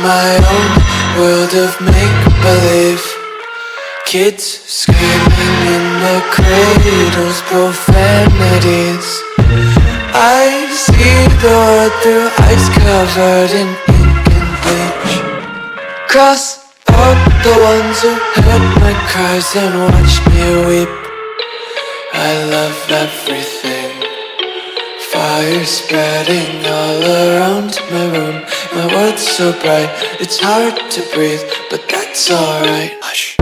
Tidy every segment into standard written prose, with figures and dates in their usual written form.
my own world of make-believe. Kids screaming in their cradles, profanities. I see the world through ice covered in ink and bleach. Cross out the ones who heard my cries and watched me weep. I love everything. Fire spreading all around my room. My world's so bright, it's hard to breathe, but that's alright. Hush.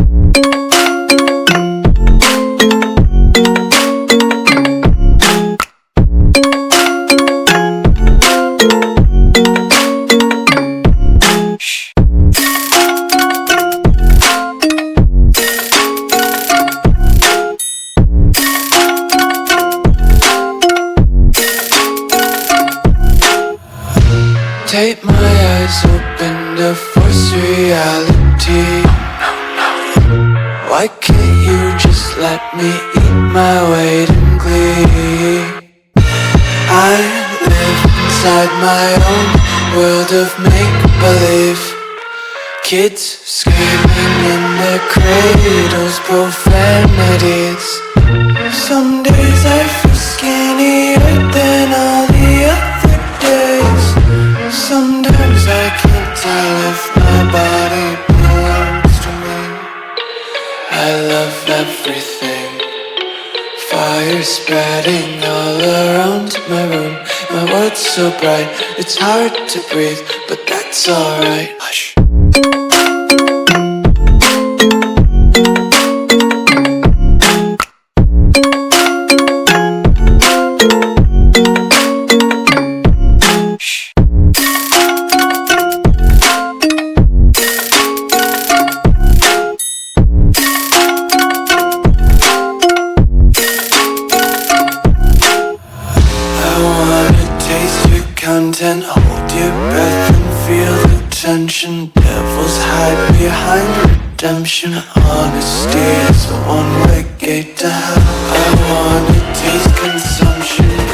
Tape my eyes open to force reality. Why can't you just let me eat my weight in glee? I live inside my own world of make-believe. Kids screaming in their cradles, profanities. Some days I feel skinnier than all the other days. Sometimes I can't tell if my body belongs to me. I love everything. Fire spreading all around my room. My world's so bright, it's hard to breathe, but that's alright. Hush. Content, hold your breath and feel the tension. Devils hide behind redemption. Honesty is a one-way gate to hell. I wanna taste consumption.